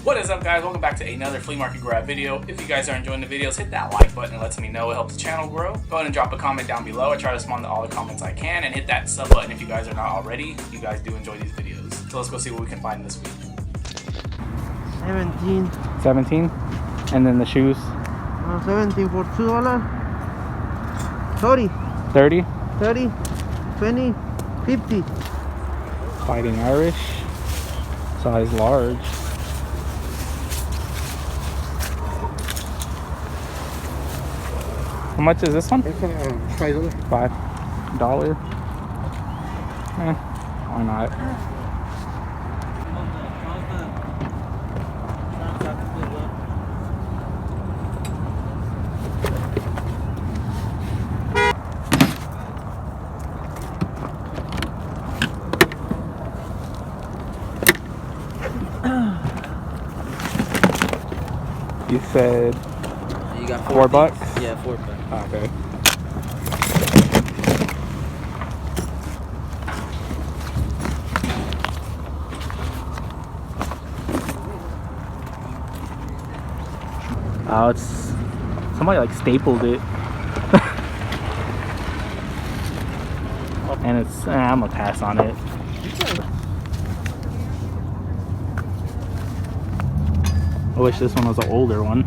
What is up, guys? Welcome back to another flea market grab video. If you guys are enjoying the videos, hit that like button. It lets me know. It helps the channel grow. Go ahead and drop a comment down below. I try to respond to all the comments I can, and hit that sub button if you guys are not already. You guys do enjoy these videos. So let's go see what we can find this week. 17. 17? And then the shoes? 17 for $2. 30. 30? 30. 20. 50. Fighting Irish. Size large. How much is this one? $5. $5. Why not? You said You got $4? Yeah, $4. Okay. Oh, it's somebody like stapled it. And it's I'm gonna pass on it. I wish this one was an older one.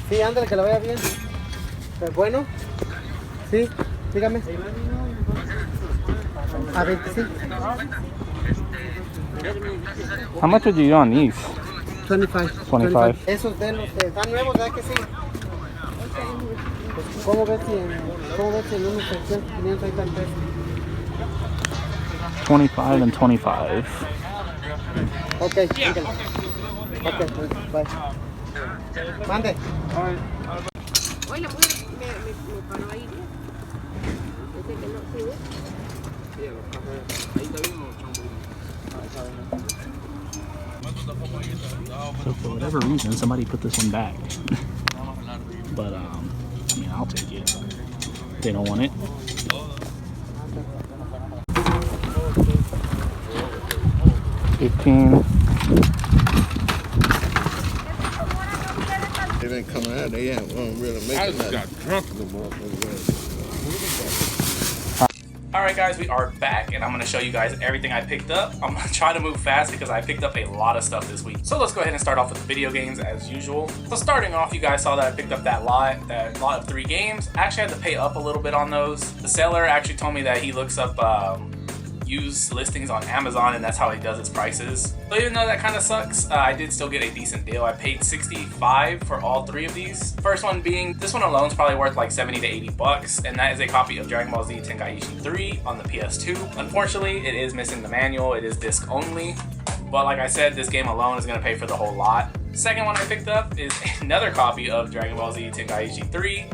Sí, ándale, que lo vaya bien. Bueno, sí, dígame. A 25. How much would you do on these? 25. 25. Esos de los están nuevos, ¿verdad que sí? ¿Cómo ves si en una sección 500 ahí están pesos? 25 and 25. Ok, dígale. Ok, bye. Mande. Hoy la mujer me paró ahí. Dice que no sube. So for whatever reason, somebody put this one back. But I mean, I'll take it. They don't want it. $15. They been coming out, they ain't really making I just got drunk in the motherfucker. Alright guys, we are back and I'm going to show you guys everything I picked up. I'm going to try to move fast because I picked up a lot of stuff this week. So let's go ahead and start off with the video games as usual. So starting off, you guys saw that I picked up that lot of 3 games. I actually had to pay up a little bit on those. The seller actually told me that he looks up used listings on Amazon and that's how he does his prices. So even though that kind of sucks, I did still get a decent deal. I paid $65 for all 3 of these. First one being, this one alone is probably worth like 70 to 80 bucks, and that is a copy of Dragon Ball Z Tenkaichi 3 on the PS2. Unfortunately, it is missing the manual. It is disc only, but like I said, this game alone is going to pay for the whole lot. Second one I picked up is another copy of Dragon Ball Z Tenkaichi 3.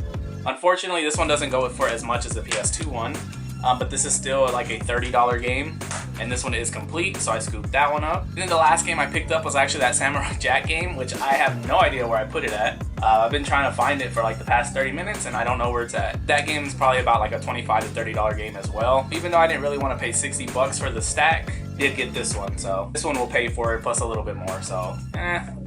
Unfortunately, this one doesn't go for as much as the PS2 one. But this is still like a $30 game, and this one is complete, so I scooped that one up. And then the last game I picked up was actually that Samurai Jack game, which I have no idea where I put it at. I've been trying to find it for like the past 30 minutes, and I don't know where it's at. That game is probably about like a $25 to $30 game as well. Even though I didn't really want to pay 60 bucks for the stack, did get this one, so this one will pay for it plus a little bit more. So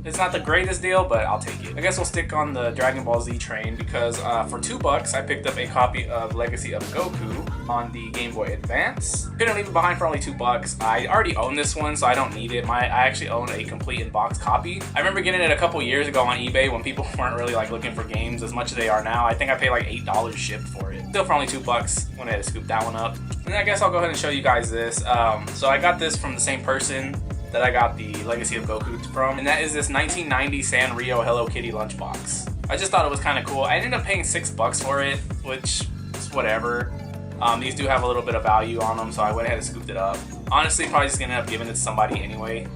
it's not the greatest deal, but I'll take it. I guess we'll stick on the Dragon Ball Z train because for $2 I picked up a copy of Legacy of Goku on the Game Boy Advance. Couldn't leave it behind for only $2. I already own this one, so I don't need it. I actually own a complete in-box copy. I remember getting it a couple years ago on eBay when people weren't really like looking for games as much as they are now. I think I paid like $8 shipped for it. Still for only $2. Went ahead and scooped that one up. And I guess I'll go ahead and show you guys this. So I got this from the same person that I got the Legacy of Goku from, and that is this 1990 Sanrio Hello Kitty lunchbox. I just thought it was kind of cool. I ended up paying $6 for it, which is whatever. These do have a little bit of value on them, so I went ahead and scooped it up. Honestly, probably just gonna end up giving it to somebody anyway.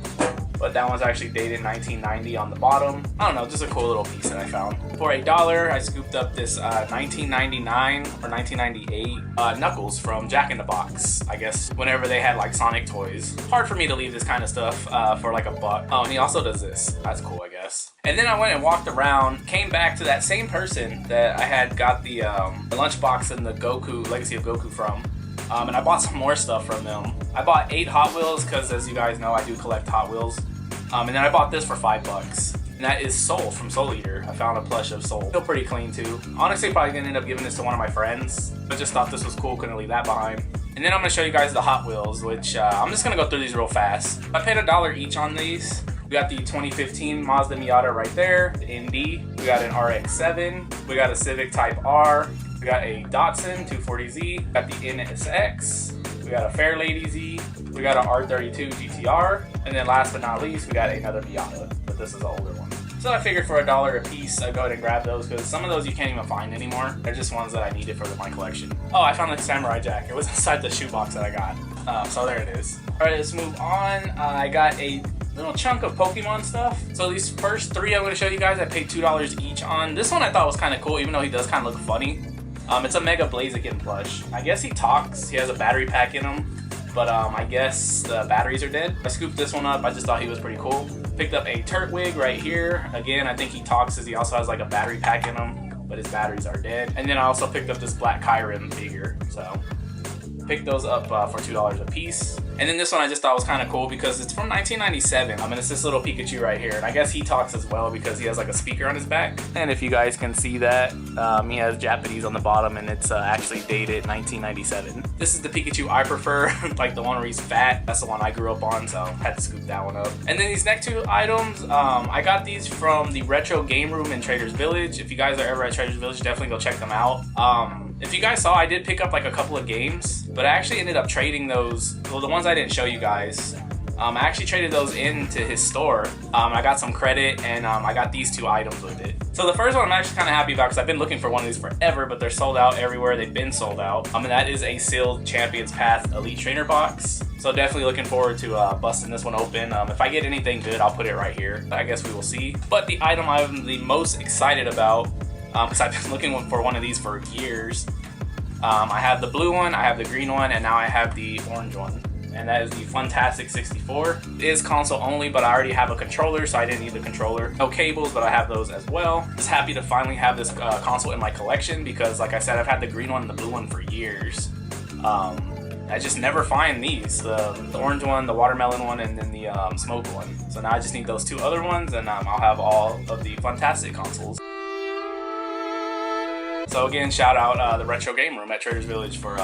but that one's actually dated 1990 on the bottom. I don't know, just a cool little piece that I found. For $1, I scooped up this 1999 or 1998 Knuckles from Jack in the Box. I guess whenever they had like Sonic toys. Hard for me to leave this kind of stuff for like $1. Oh, and he also does this. That's cool, I guess. And then I went and walked around, came back to that same person that I had got the lunchbox and the Goku, Legacy of Goku from. And I bought some more stuff from them. I bought 8 Hot Wheels because, as you guys know, I do collect Hot Wheels. And then I bought this for $5. And that is Soul from Soul Eater. I found a plush of Soul. Still pretty clean too. Honestly, probably gonna end up giving this to one of my friends. But just thought this was cool, couldn't leave that behind. And then I'm gonna show you guys the Hot Wheels, which I'm just gonna go through these real fast. I paid $1 each on these. We got the 2015 Mazda Miata right there, the ND. We got an RX-7. We got a Civic Type R. We got a Datsun 240Z. Got the NSX. We got a Fairlady Z. We got an R32 GTR. And then last but not least, we got another Miata, but this is an older one. So I figured for $1 a piece, I'd go ahead and grab those because some of those you can't even find anymore. They're just ones that I needed for my collection. Oh, I found the Samurai Jack. It was inside the shoebox that I got. So there it is. All right, let's move on. I got a little chunk of Pokemon stuff. So these first 3 I'm going to show you guys, I paid $2 each on. This one I thought was kind of cool, even though he does kind of look funny. It's a Mega Blaziken plush. I guess he talks. He has a battery pack in him. But I guess the batteries are dead. I scooped this one up. I just thought he was pretty cool. Picked up a Turtwig right here. Again, I think he talks as he also has like a battery pack in him, but his batteries are dead. And then I also picked up this Black Kyurem figure. So picked those up for $2 a piece. And then this one I just thought was kind of cool because it's from 1997. And it's this little Pikachu right here. And I guess he talks as well because he has like a speaker on his back. And if you guys can see that, he has Japanese on the bottom and it's actually dated 1997. This is the Pikachu I prefer, like the one where he's fat. That's the one I grew up on, so had to scoop that one up. And then these next 2 items, I got these from the Retro Game Room in Trader's Village. If you guys are ever at Trader's Village, definitely go check them out. If you guys saw, I did pick up like a couple of games, but I actually ended up trading those. Well, the ones I didn't show you guys, I actually traded those into his store. I got some credit and I got these 2 items with it. So the first one I'm actually kind of happy about because I've been looking for one of these forever, but they're sold out everywhere. They've been sold out. And that is a sealed Champions Path Elite Trainer box. So definitely looking forward to busting this one open. If I get anything good, I'll put it right here. I guess we will see. But the item I'm the most excited about, because I've been looking for one of these for years. I have the blue one, I have the green one, and now I have the orange one. And that is the Funtastic 64. It is console only, but I already have a controller, so I didn't need the controller. No cables, but I have those as well. Just happy to finally have this console in my collection because, like I said, I've had the green one and the blue one for years. I just never find these, the orange one, the watermelon one, and then the smoke one. So now I just need those 2 other ones, and I'll have all of the Funtastic consoles. So again, shout out the Retro Game Room at Trader's Village for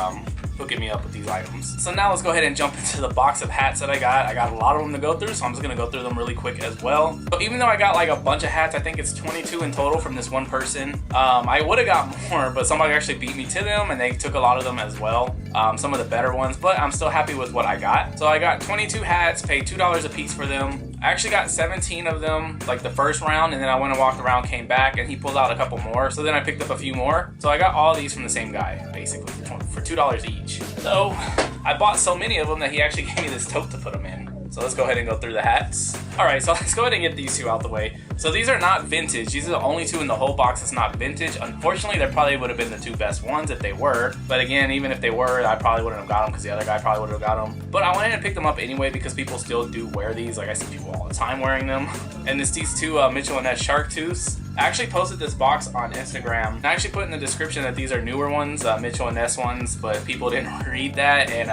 hooking me up with these items. So now let's go ahead and jump into the box of hats that I got. I got a lot of them to go through, so I'm just gonna go through them really quick as well. So even though I got like a bunch of hats, I think it's 22 in total from this one person. I would have got more, but somebody actually beat me to them and they took a lot of them as well. Some of the better ones, but I'm still happy with what I got. So I got 22 hats, paid $2 a piece for them. I actually got 17 of them like the first round, and then I went and walked around, came back, and he pulled out a couple more. So then I picked up a few more. So I got all these from the same guy, basically, for $2 each. So I bought so many of them that he actually gave me this tote to put them in. So let's go ahead and go through the hats. All right, so let's go ahead and get these 2 out the way. So these are not vintage. These are the only 2 in the whole box that's not vintage. Unfortunately, they probably would have been the 2 best ones if they were. But again, even if they were, I probably wouldn't have got them because the other guy probably would have got them. But I went in and picked them up anyway because people still do wear these. Like I see people all the time wearing them. And it's these 2 Mitchell & Ness Shark Tooths. I actually posted this box on Instagram. I actually put in the description that these are newer ones, Mitchell & Ness ones, but people didn't read that, and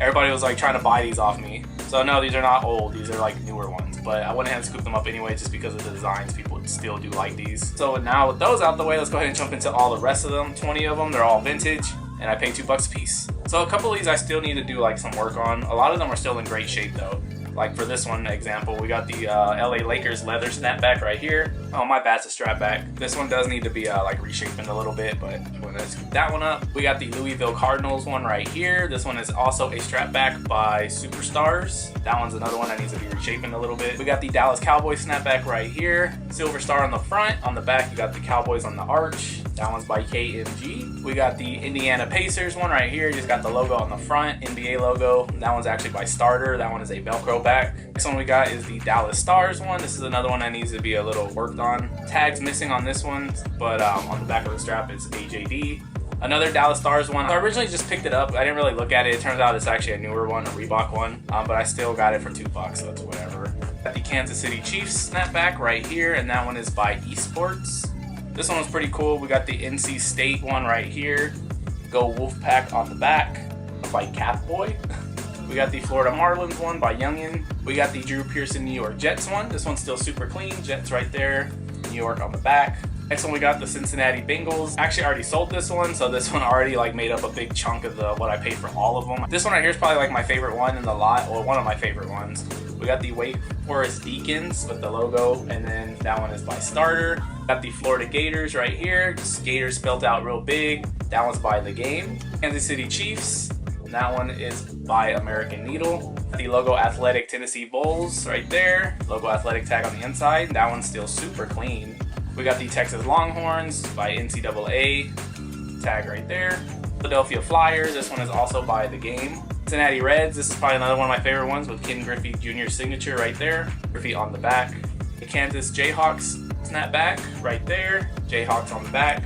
everybody was like trying to buy these off me. So no, these are not old, these are like newer ones, but I went ahead and scooped them up anyway just because of the designs. People still do like these. So now with those out the way, let's go ahead and jump into all the rest of them. 20 of them, they're all vintage, and I paid $2 a piece. So a couple of these I still need to do like some work on. A lot of them are still in great shape though. Like for this one example, we got the LA Lakers leather snapback right here. Oh, my bad, it's a strap back. This one does need to be like reshaping a little bit, but let's scoop that one up. We got the Louisville Cardinals one right here. This one is also a strap back by Superstars. That one's another one that needs to be reshaping a little bit. We got the Dallas Cowboys snapback right here. Silver star on the front. On the back, you got the Cowboys on the arch. That one's by KMG. We got the Indiana Pacers one right here. Just got the logo on the front, NBA logo. That one's actually by Starter. That one is a Velcro back. Next one we got is the Dallas Stars one. This is another one that needs to be a little worked on. Tags missing on this one, but on the back of the strap it's AJD. Another Dallas Stars one. I originally just picked it up. I didn't really look at it. It turns out it's actually a newer one, a Reebok one, but I still got it for $2, so it's whatever. Got the Kansas City Chiefs snapback right here, and that one is by Esports. This one was pretty cool. We got the NC State one right here. Go Wolfpack on the back by Catboy. We got the Florida Marlins one by Youngin. We got the Drew Pearson New York Jets one. This one's still super clean. Jets right there. New York on the back. Next one we got the Cincinnati Bengals. Actually already sold this one, so this one already like made up a big chunk of what I paid for all of them. This one right here is probably like my favorite one in the lot, or one of my favorite ones. We got the Wake Forest Deacons with the logo, and then that one is by Starter. Got the Florida Gators right here. Just Gators spelled out real big. That one's by The Game. Kansas City Chiefs. And that one is by American Needle. The logo Athletic Tennessee Bulls right there. Logo Athletic tag on the inside. That one's still super clean. We got the Texas Longhorns by NCAA. Tag right there. Philadelphia Flyers. This one is also by The Game. Cincinnati Reds. This is probably another one of my favorite ones with Ken Griffey Jr.'s signature right there. Griffey on the back. The Kansas Jayhawks snapback right there. Jayhawks on the back.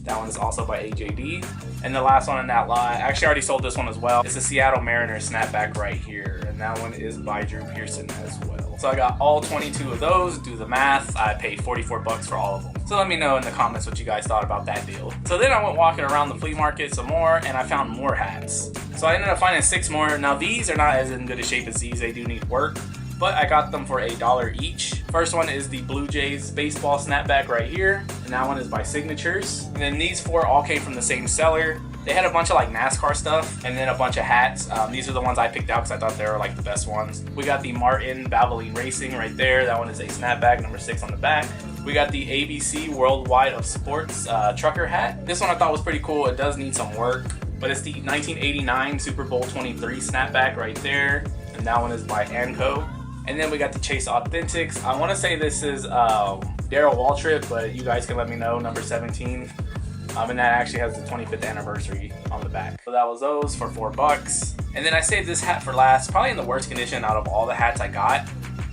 That one is also by AJD. And the last one in that lot, I actually already sold this one as well. It's the Seattle Mariners snapback right here. And that one is by Drew Pearson as well. So I got all 22 of those. Do the math. I paid $44 for all of them. So let me know in the comments what you guys thought about that deal. So then I went walking around the flea market some more, and I found more hats. So I ended up finding 6 more. Now these are not as in good a shape as these. They do need work, but I got them for $1 each. First one is the Blue Jays baseball snapback right here, and that one is by Signatures. And then these 4 all came from the same seller. They had a bunch of like NASCAR stuff and then a bunch of hats. These are the ones I picked out because I thought they were like the best ones. We got the Martin Valvoline Racing right there. That one is a snapback, number 6 on the back. We got the ABC Worldwide of Sports trucker hat. This one I thought was pretty cool. It does need some work, but it's the 1989 Super Bowl 23 snapback right there. And that one is by Anco. And then we got the Chase Authentics. I want to say this is Darryl Waltrip, but you guys can let me know, number 17. And that actually has the 25th anniversary on the back. So that was those for $4. And then I saved this hat for last, probably in the worst condition out of all the hats I got.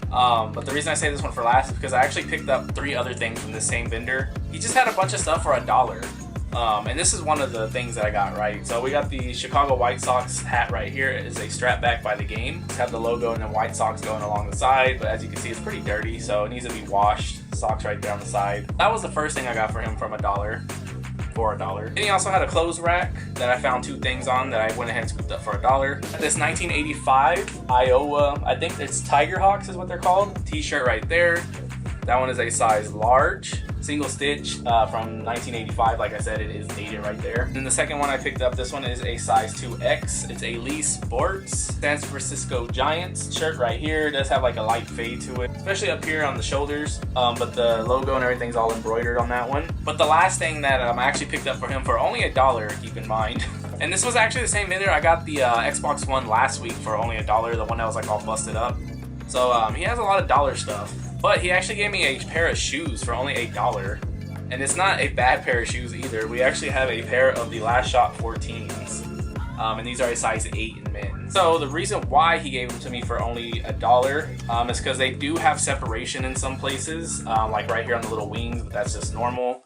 But the reason I saved this one for last is because I actually picked up 3 other things from the same vendor. He just had a bunch of stuff for $1. And this is one of the things that I got right. So we got the Chicago White Sox hat right here. It is a strap back by The Game. It's have the logo and then White Sox going along the side, but as you can see, it's pretty dirty, so it needs to be washed. Socks right there on the side. That was the first thing I got for him from $1. For $1. And he also had a clothes rack that I found 2 things on that I went ahead and scooped up for $1. This 1985 Iowa, I think it's Tiger Hawks is what they're called. T-shirt right there. That one is a size large. Single stitch from 1985. Like I said, it is dated right there. And then the second one I picked up, this one is a size 2X. It's a Lee Sports San Francisco Giants shirt right here. It does have like a light fade to it, especially up here on the shoulders. But the logo and everything's all embroidered on that one. But the last thing that I actually picked up for him for only $1, keep in mind. And this was actually the same vendor. I got the Xbox One last week for only $1, the one that was like all busted up. So he has a lot of dollar stuff. But he actually gave me a pair of shoes for only $1. And it's not a bad pair of shoes either. We actually have a pair of the Last Shot 14s. And these are a size 8 in men. So the reason why he gave them to me for only $1 is because they do have separation in some places. Like right here on the little wings, but that's just normal.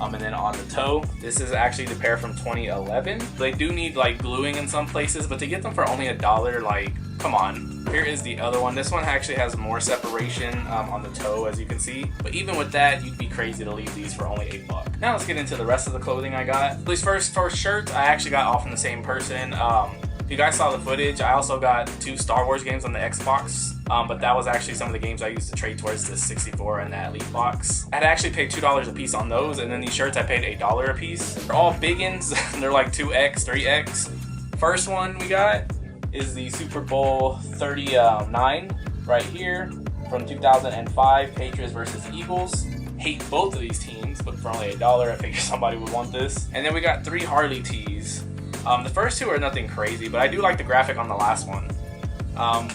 And then on the toe, this is actually the pair from 2011. They do need like gluing in some places, but to get them for only $1, like, come on. Here is the other one. This one actually has more separation on the toe, as you can see. But even with that, you'd be crazy to leave these for only $8. Now let's get into the rest of the clothing I got. These first shirts I actually got all from the same person. If you guys saw the footage, I also got 2 Star Wars games on the Xbox. But that was actually some of the games I used to trade towards the 64 and that Elite box. I had actually paid $2 a piece on those, and then these shirts I paid $1 a piece. They're all biggins. They're like 2X, 3X. First one we got is the Super Bowl 39 right here from 2005, Patriots versus Eagles. hate both of these teams, but for only $1, I figured somebody would want this. And then we got 3 Harley tees. The first 2 are nothing crazy, but I do like the graphic on the last one.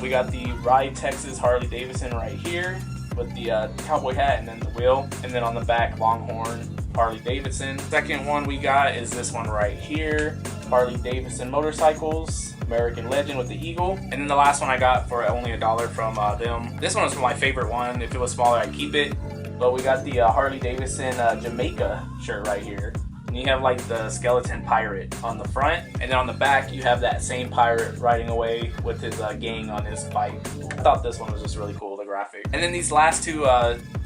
We got the Ride Texas Harley Davidson right here with the cowboy hat and then the wheel. And then on the back, Longhorn Harley Davidson. Second one we got is this one right here, Harley Davidson Motorcycles, American Legend with the eagle. And then the last one I got for only $1 from them. This one was my favorite one. If it was smaller, I'd keep it. But we got the Harley Davidson Jamaica shirt right here. And you have like the skeleton pirate on the front, and then on the back you have that same pirate riding away with his gang on his bike. I thought this one was just really cool, the graphic. And then these last 2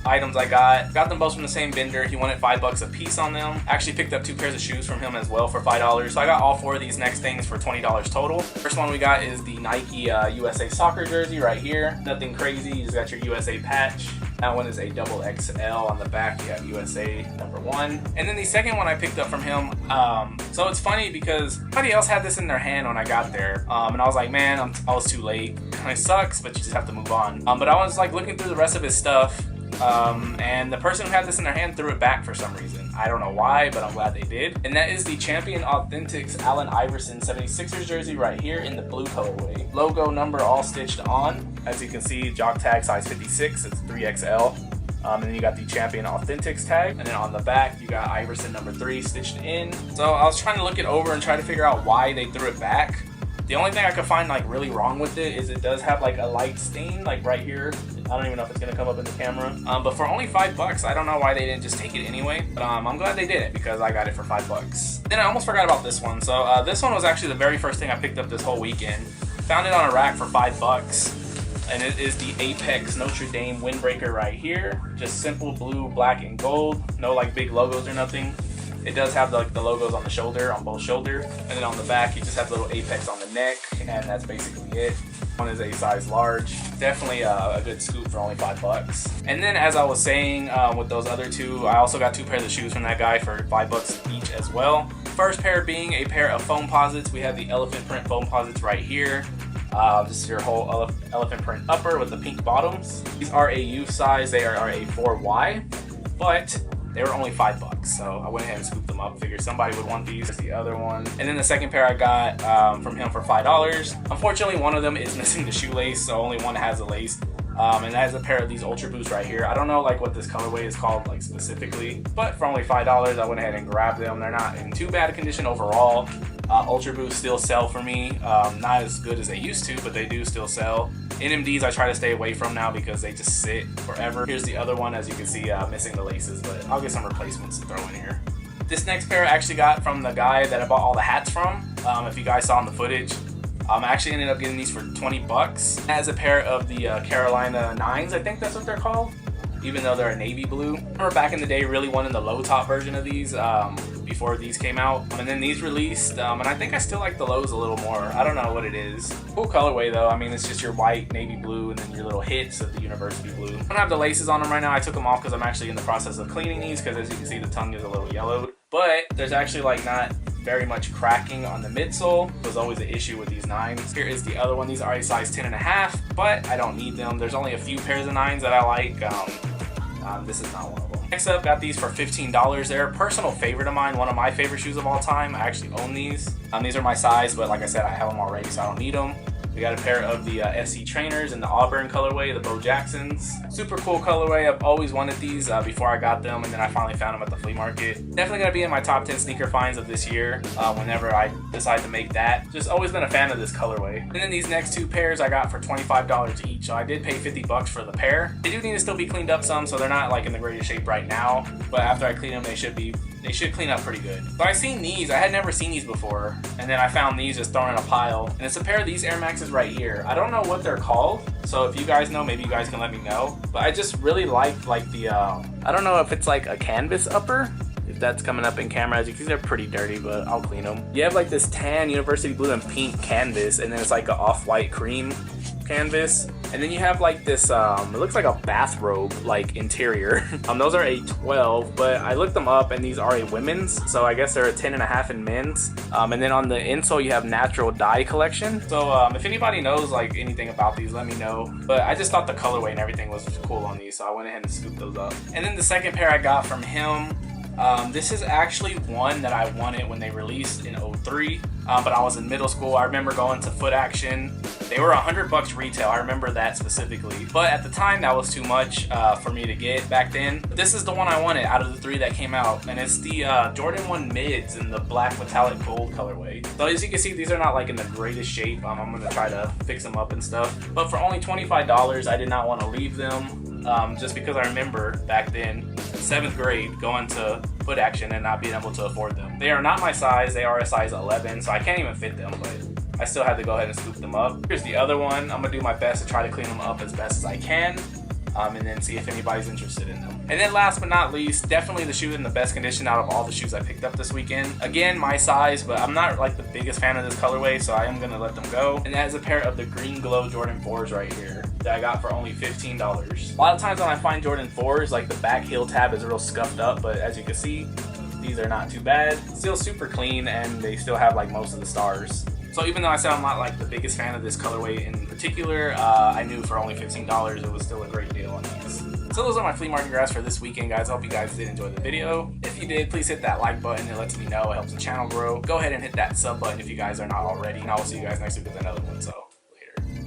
items I got them both from the same vendor. He wanted $5 a piece on them. Actually picked up 2 pairs of shoes from him as well for $5. So I got all 4 of these next things for $20 total. First one we got is the Nike USA soccer jersey right here. Nothing crazy, you just got your USA patch. That one is a double XL. On the back you have USA #1. And then the second one I picked up from him, so it's funny because somebody else had this in their hand when I got there, and I was like, man, I was too late. It sucks, but you just have to move on. But I was like looking through the rest of his stuff, and the person who had this in their hand threw it back for some reason. I don't know why, but I'm glad they did. And that is the Champion Authentics Allen Iverson 76ers jersey right here in the blue colorway. Logo number all stitched on. As you can see, jock tag size 56, it's 3XL. And then you got the Champion Authentics tag. And then on the back, you got Iverson #3 stitched in. So I was trying to look it over and try to figure out why they threw it back. The only thing I could find like really wrong with it is it does have like a light stain like right here. I don't even know if it's gonna come up in the camera. But for only $5, I don't know why they didn't just take it anyway. But I'm glad they did it because I got it for $5. Then I almost forgot about this one. So this one was actually the very first thing I picked up this whole weekend. Found it on a rack for $5. And it is the Apex Notre Dame windbreaker right here. Just simple blue, black, and gold. No like big logos or nothing. It does have the logos on the shoulder, on both shoulders. And then on the back, you just have little Apex on the neck. And that's basically it. One is a size large. Definitely a good scoop for only $5. And then as I was saying with those other 2, I also got 2 pairs of shoes from that guy for $5 each as well. First pair being a pair of foam posits. We have the elephant print foam posits right here. This is your whole elephant print upper with the pink bottoms. These are a youth size, they are a 4Y, but they were only $5, so I went ahead and scooped them up. Figured somebody would want these. That's the other one. And then the second pair I got from him for $5. Unfortunately, one of them is missing the shoelace, so only one has a lace. And it has a pair of these Ultra Boosts right here. I don't know like what this colorway is called like specifically, but for only $5, I went ahead and grabbed them. They're not in too bad a condition overall. Ultra Boosts still sell for me. Not as good as they used to, but they do still sell. NMDs I try to stay away from now because they just sit forever. Here's the other one, as you can see, missing the laces, but I'll get some replacements to throw in here. This next pair I actually got from the guy that I bought all the hats from. If you guys saw in the footage, I actually ended up getting these for $20. It has a pair of the Carolina 9s, I think that's what they're called, even though they're a navy blue. I remember back in the day really wanting the low top version of these before these came out. And then these released, and I think I still like the lows a little more. I don't know what it is. Cool colorway though. I mean, it's just your white, navy blue, and then your little hits of the university blue. I don't have the laces on them right now. I took them off because I'm actually in the process of cleaning these because as you can see, the tongue is a little yellowed. But there's actually like not very much cracking on the midsole. There's always an issue with these 9s. Here is the other one. These are a size 10.5, but I don't need them. There's only a few pairs of 9s that I like. This is not one of them. Next up, got these for $15. They're a personal favorite of mine, one of my favorite shoes of all time. I actually own these. These are my size, but like I said, I have them already, so I don't need them. We got a pair of the SC trainers in the Auburn colorway, the Bo Jacksons. Super cool colorway. I've always wanted these before I got them, and then I finally found them at the flea market. Definitely gonna be in my top 10 sneaker finds of this year whenever I decide to make that. Just always been a fan of this colorway. And then these next 2 pairs I got for $25 each, so I did pay $50 for the pair. They do need to still be cleaned up some, so they're not like in the greatest shape right now, but after I clean them, they should clean up pretty good. So I seen these, I had never seen these before, and then I found these just thrown in a pile, and it's a pair of these Air Maxes right here. I don't know what they're called, so if you guys know, maybe you guys can let me know. But I just really like the, I don't know if it's like a canvas upper, if that's coming up in camera. As you can see, they're pretty dirty, but I'll clean them. You have like this tan university blue and pink canvas, and then it's like an off-white cream canvas. And then you have like this, it looks like a bathrobe like interior. Those are a 12, but I looked them up and these are a women's, so I guess they're a 10.5 in men's. And then on the insole you have natural dye collection. So if anybody knows like anything about these, let me know. But I just thought the colorway and everything was cool on these, so I went ahead and scooped those up. And then the second pair I got from him, this is actually one that I wanted when they released in 03, but I was in middle school. I remember going to Foot Action. They were $100 retail. I remember that specifically, but at the time that was too much for me to get back then. But this is the one I wanted out of the 3 that came out, and it's the Jordan 1 mids in the black metallic gold colorway. So as you can see, these are not like in the greatest shape. I'm gonna try to fix them up and stuff, but for only $25, I did not want to leave them. Just because I remember back then, 7th grade, going to Foot Action and not being able to afford them. They are not my size. They are a size 11, so I can't even fit them, but I still had to go ahead and scoop them up. Here's the other one. I'm gonna do my best to try to clean them up as best as I can, and then see if anybody's interested in them. And then last but not least, definitely the shoe in the best condition out of all the shoes I picked up this weekend. Again, my size, but I'm not like the biggest fan of this colorway, so I am gonna let them go. And that is a pair of the green glow Jordan 4s right here that I got for only $15. A lot of times when I find Jordan 4s, like the back heel tab is real scuffed up, but as you can see, these are not too bad. Still super clean, and they still have like most of the stars. So even though I said I'm not like the biggest fan of this colorway in particular, I knew for only $15 it was still a great deal on these. So those are my flea market grabs for this weekend, guys. I hope you guys did enjoy the video. If you did, please hit that like button. It lets me know. It helps the channel grow. Go ahead and hit that sub button if you guys are not already. And I will see you guys next week with another one. So later.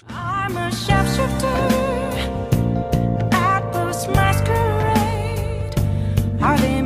I'm a sharpshooter at this masquerade. Are they